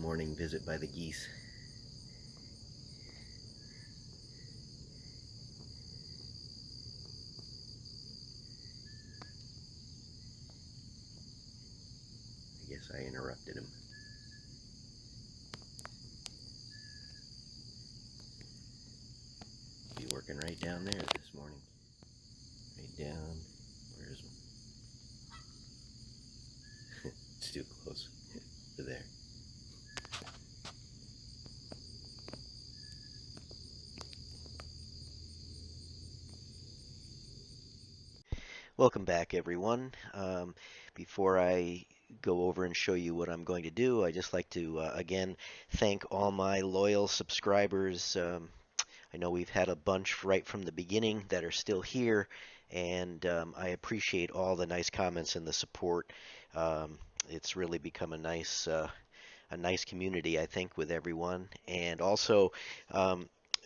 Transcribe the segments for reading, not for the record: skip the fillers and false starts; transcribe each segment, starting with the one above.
morning visit by the geese. I guess I interrupted him. He's working right down there this morning. Right down. Where's him? It's too close to there. Welcome back, everyone. Before I go over and show you what I'm going to do, I just like to again thank all my loyal subscribers. I know we've had a bunch right from the beginning that are still here, and I appreciate all the nice comments and the support. It's really become a nice community, I think, with everyone. And also,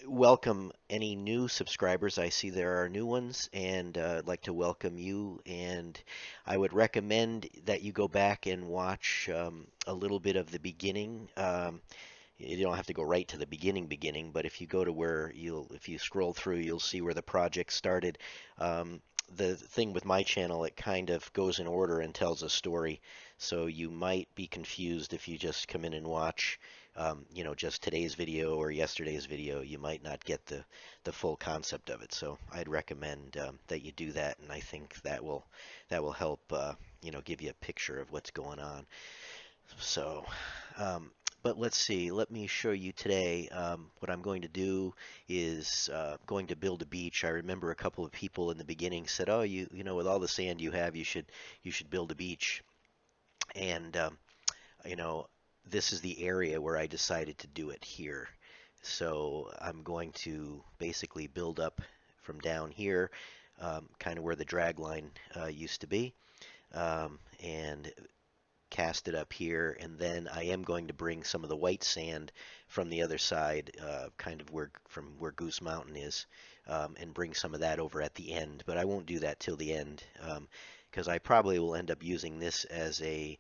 welcome any new subscribers. I see there are new ones, and I'd like to welcome you. And I would recommend that you go back and watch a little bit of the beginning. You don't have to go right to the beginning, but if you go to where if you scroll through, you'll see where the project started. The thing with my channel, it kind of goes in order and tells a story. So you might be confused if you just come in and watch, just today's video or yesterday's video. You might not get the full concept of it. So I'd recommend that you do that, and I think that will help, give you a picture of what's going on. So, but let's see. Let me show you today. What I'm going to do is going to build a beach. I remember a couple of people in the beginning said, "Oh, with all the sand you have, you should build a beach." And you know, this is the area where I decided to do it here. So I'm going to basically build up from down here, kind of where the drag line used to be, and cast it up here, and then I am going to bring some of the white sand from the other side, kind of from where Goose Mountain is, and bring some of that over at the end. But I won't do that till the end, because I probably will end up using this as a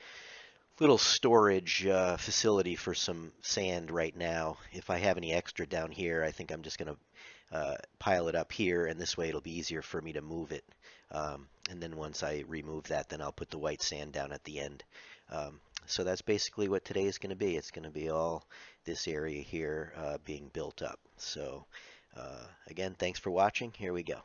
little storage facility for some sand right now. If I have any extra down here, I think I'm just going to pile it up here, and this way it'll be easier for me to move it. And then once I remove that, then I'll put the white sand down at the end. So that's basically what today is going to be. It's going to be all this area here being built up. So again, thanks for watching. Here we go.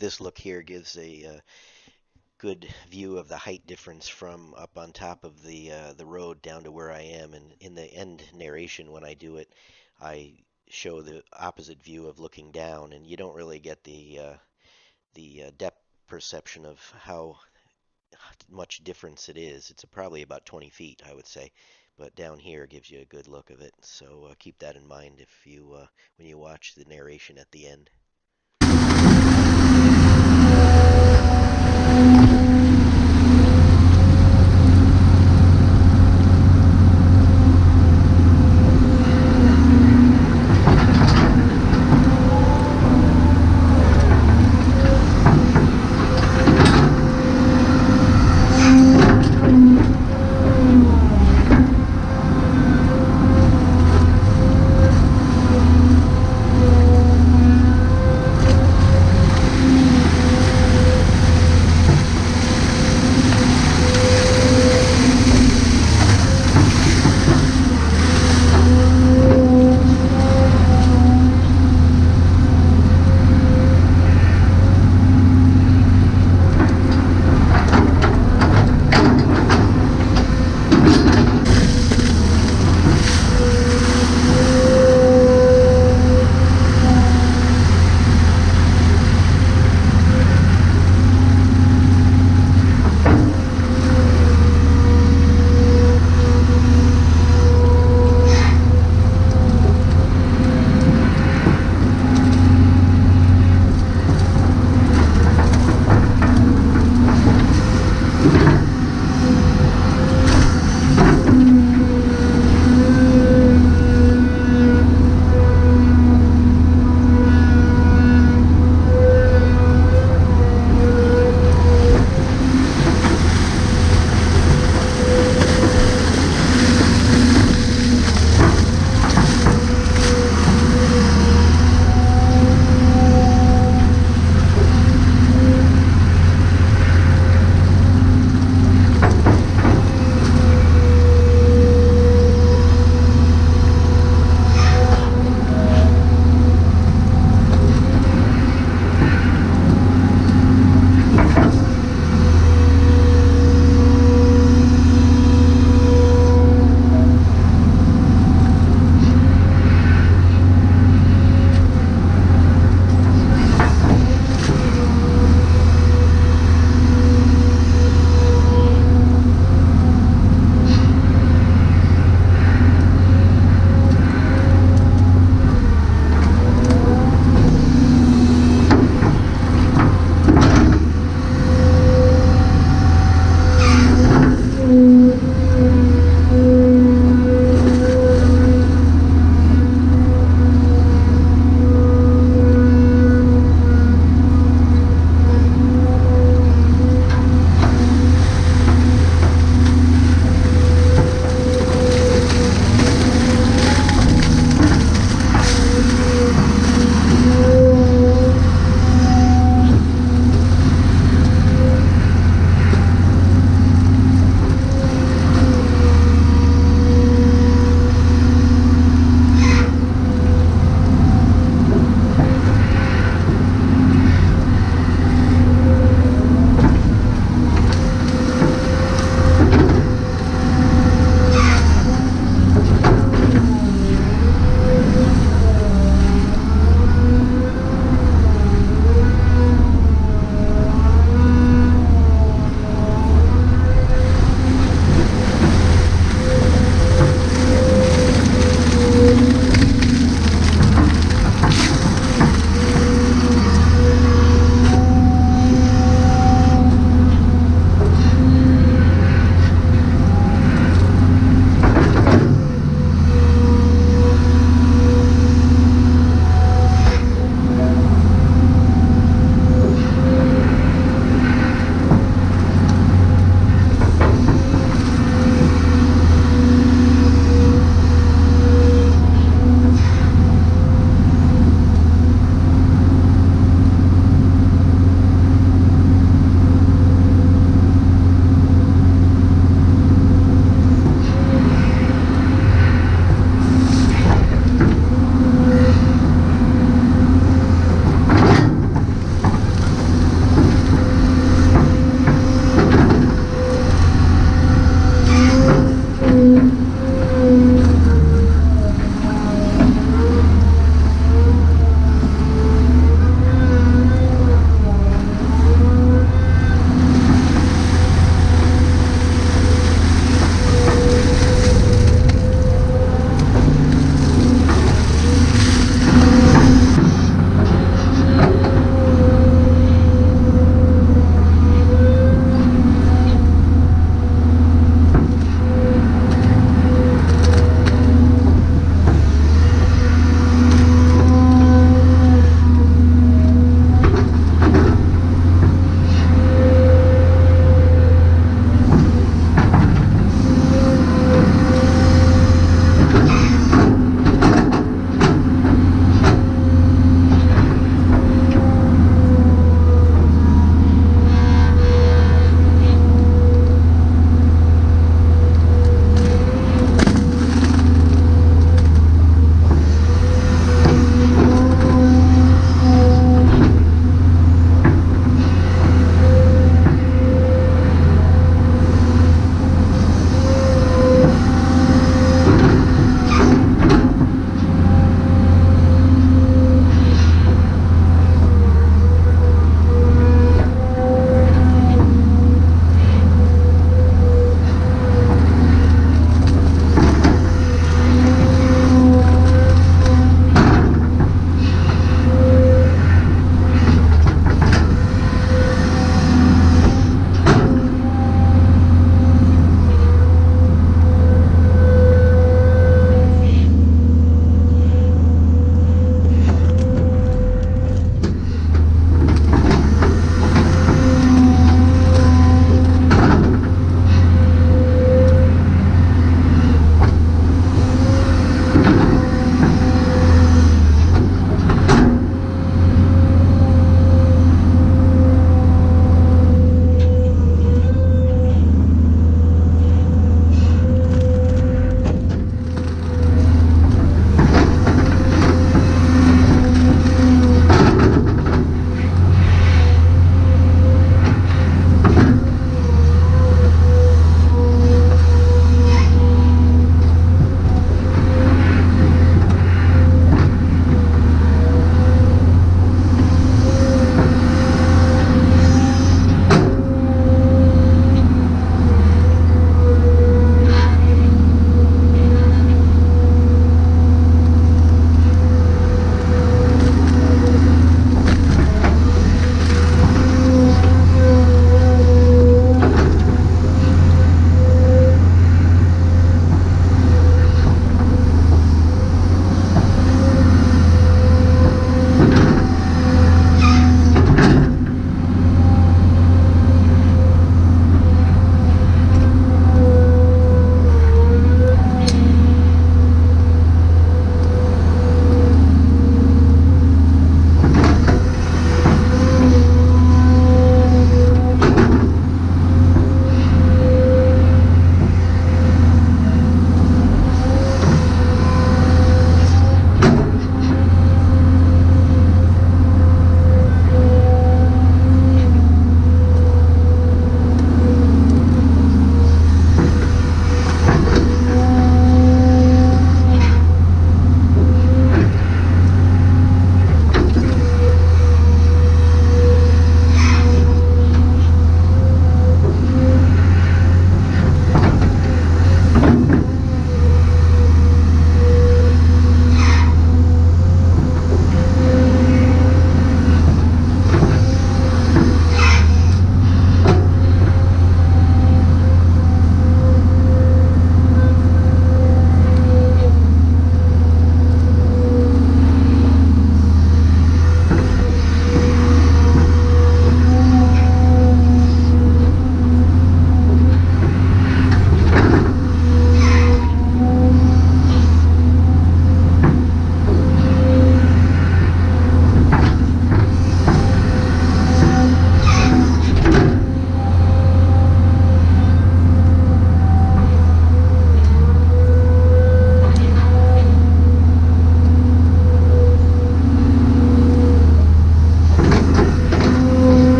This look here gives a good view of the height difference from up on top of the road down to where I am. And in the end narration, when I do it, I show the opposite view of looking down, and you don't really get the depth perception of how much difference it is. It's probably about 20 feet, I would say, but down here gives you a good look of it. So keep that in mind if you when you watch the narration at the end.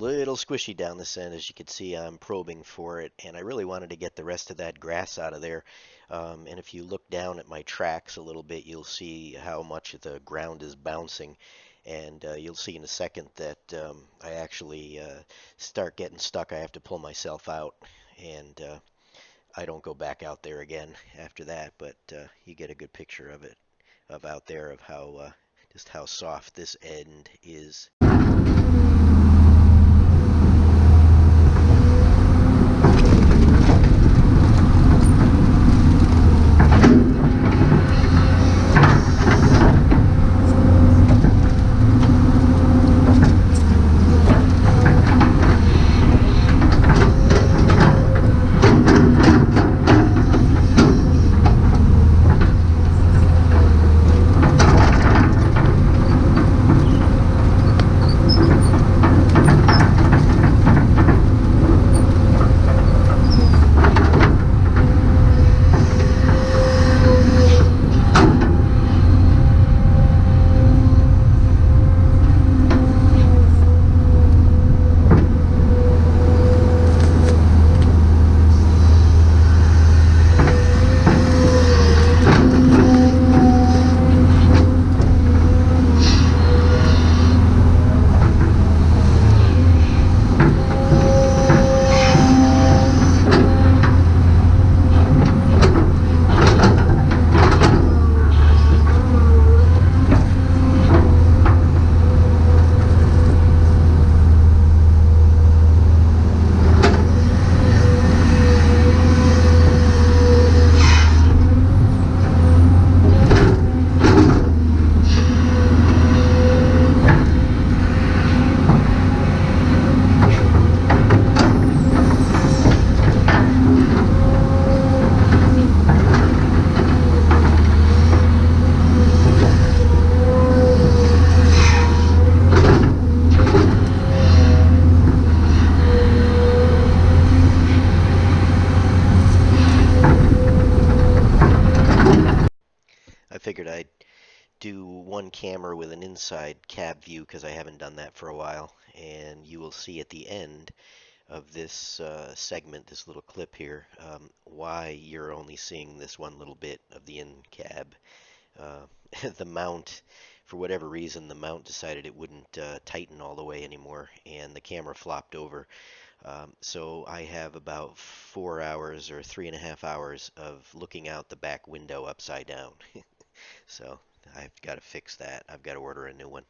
little squishy down this end. As you can see, I'm probing for it, and I really wanted to get the rest of that grass out of there. And if you look down at my tracks a little bit, you'll see how much the ground is bouncing. And you'll see in a second that I actually start getting stuck. I have to pull myself out, and I don't go back out there again after that. But you get a good picture of it, of out there, of how just how soft this end is. I figured I'd do one camera with an inside cab view because I haven't done that for a while, and you will see at the end of this segment, this little clip here, why you're only seeing this one little bit of the in cab. Uh, the mount, for whatever reason, the mount decided it wouldn't tighten all the way anymore, and the camera flopped over. So I have about 4 hours or 3.5 hours of looking out the back window upside down. So I've got to fix that. I've got to order a new one.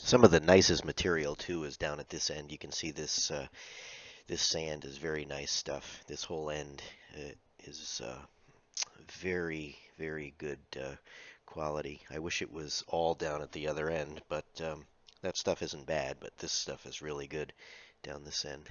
Some of the nicest material too is down at this end. You can see this this sand is very nice stuff. This whole end is very, very good quality. I wish it was all down at the other end, but that stuff isn't bad, but this stuff is really good down this end.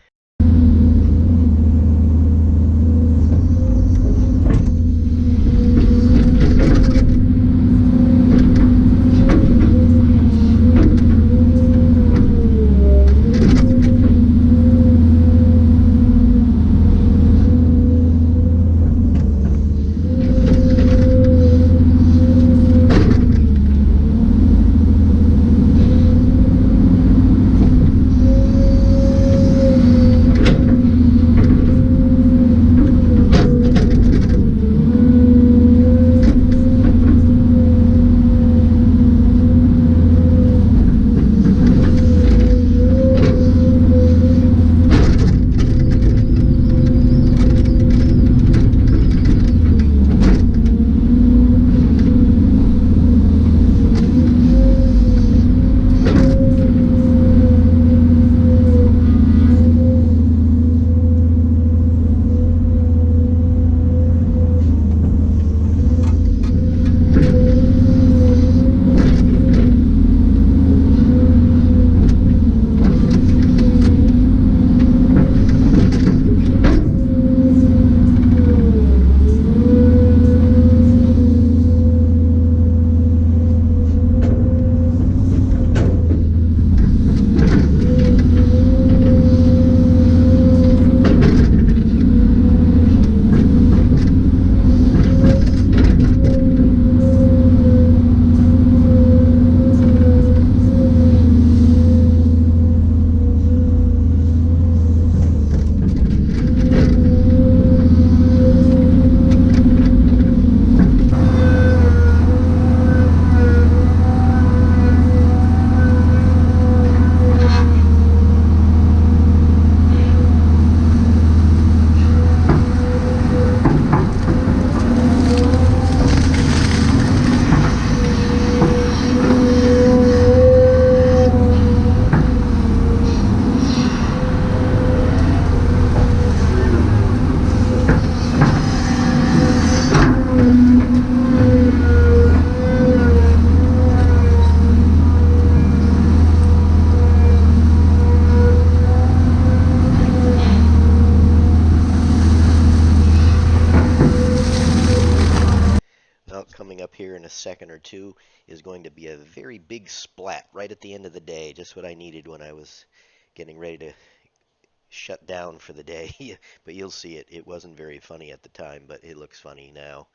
to is going to be a very big splat right at the end of the day, just what I needed when I was getting ready to shut down for the day. But you'll see it. It wasn't very funny at the time, but it looks funny now.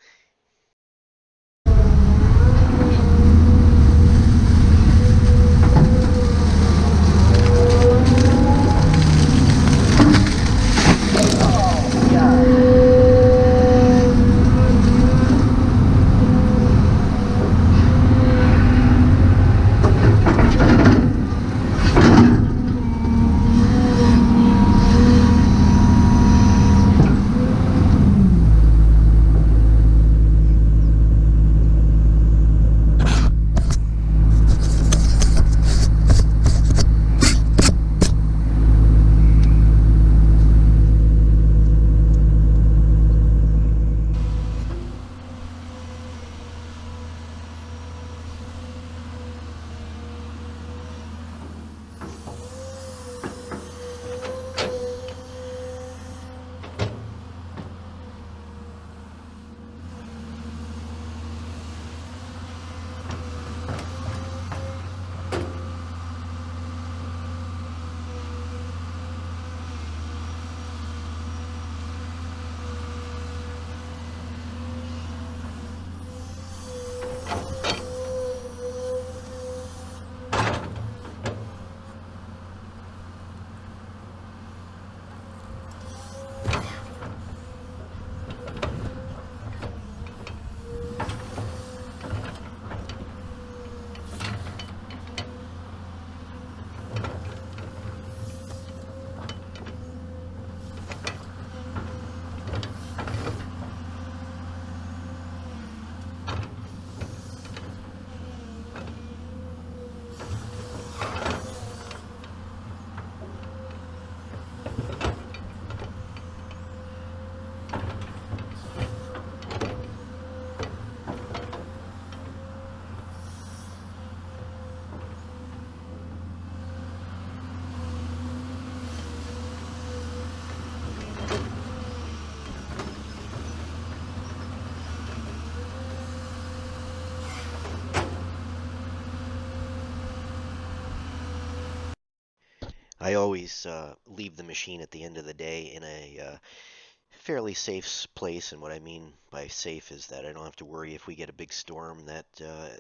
I always leave the machine at the end of the day in a fairly safe place, and what I mean by safe is that I don't have to worry if we get a big storm that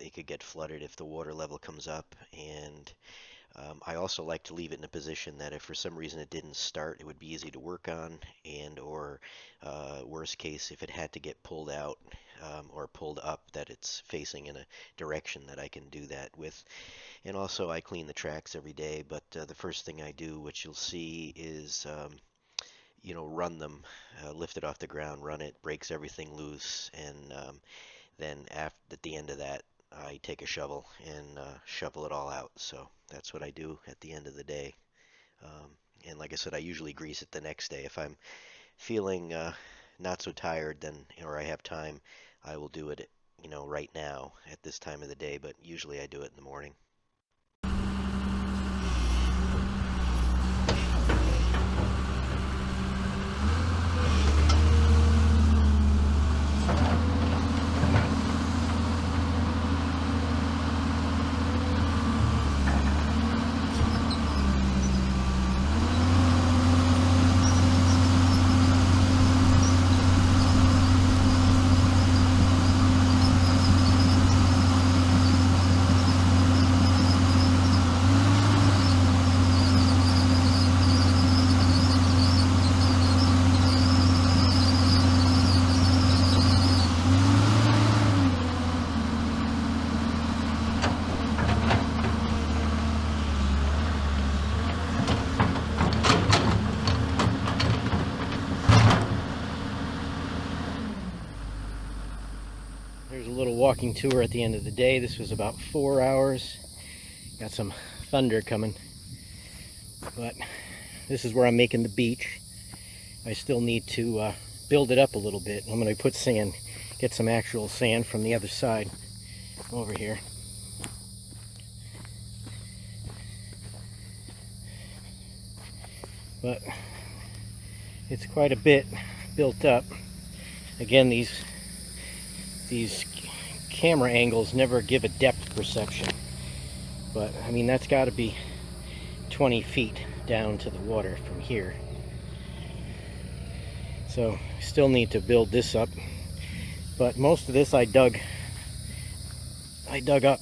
it could get flooded if the water level comes up. And I also like to leave it in a position that if for some reason it didn't start, it would be easy to work on, and or worst case, if it had to get pulled out or pulled up, that it's facing in a direction that I can do that with. And also, I clean the tracks every day, but the first thing I do, which you'll see, is run them, lift it off the ground, run it, breaks everything loose, and then at the end of that, I take a shovel and shovel it all out. So that's what I do at the end of the day. Um, and like I said, I usually grease it the next day. If I'm feeling not so tired, then or I have time, I will do it, right now at this time of the day. But usually I do it in the morning. There's a little walking tour at the end of the day. This was about 4 hours. Got some thunder coming. But this is where I'm making the beach. I still need to build it up a little bit. I'm going to put sand, get some actual sand from the other side over here. But it's quite a bit built up. Again, these camera angles never give a depth perception, but I mean that's got to be 20 feet down to the water from here. So still need to build this up, but most of this I dug up.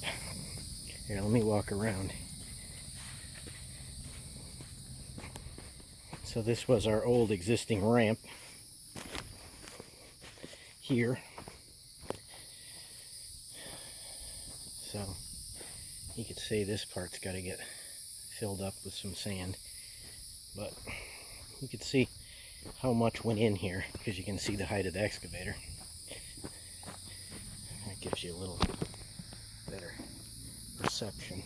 Here, let me walk around. So this was our old existing ramp here. So you could say this part's got to get filled up with some sand, but you could see how much went in here because you can see the height of the excavator. That gives you a little better perception.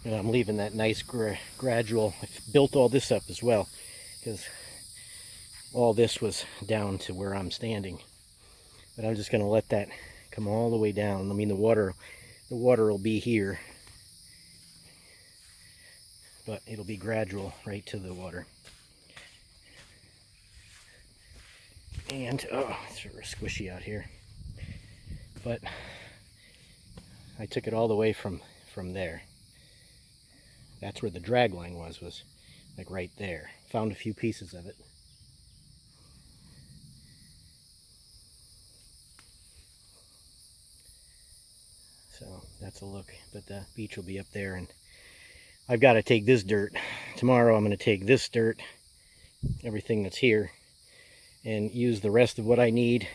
And I'm leaving that nice gradual. I built all this up as well because all this was down to where I'm standing. But I'm just going to let that come all the way down. I mean, the water will be here, but it'll be gradual right to the water. And oh, it's sort of squishy out here. But I took it all the way from there. That's where the drag line was like right there. Found a few pieces of it. So that's a look, but the beach will be up there, and I've got to take this dirt. Tomorrow I'm going to take this dirt, everything that's here, and use the rest of what I need,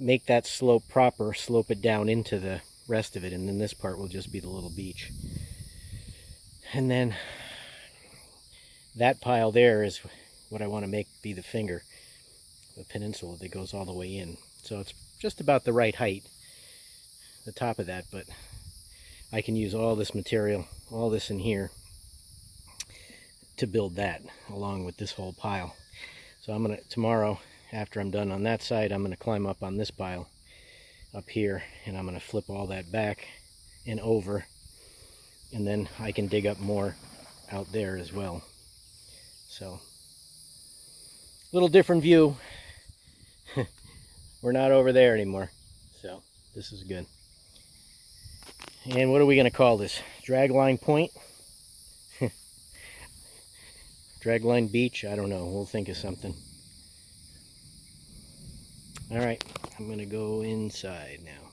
make that slope proper, slope it down into the rest of it, and then this part will just be the little beach. And then that pile there is what I want to make be the finger, the peninsula that goes all the way in. So it's just about the right height, the top of that, but I can use all this material, all this in here, to build that along with this whole pile. So I'm gonna, tomorrow after I'm done on that side, I'm gonna climb up on this pile up here, and I'm gonna flip all that back and over, and then I can dig up more out there as well. So little different view. We're not over there anymore, so this is good. And what are we going to call this? Dragline Point? Dragline Beach? I don't know. We'll think of something. Alright, I'm going to go inside now.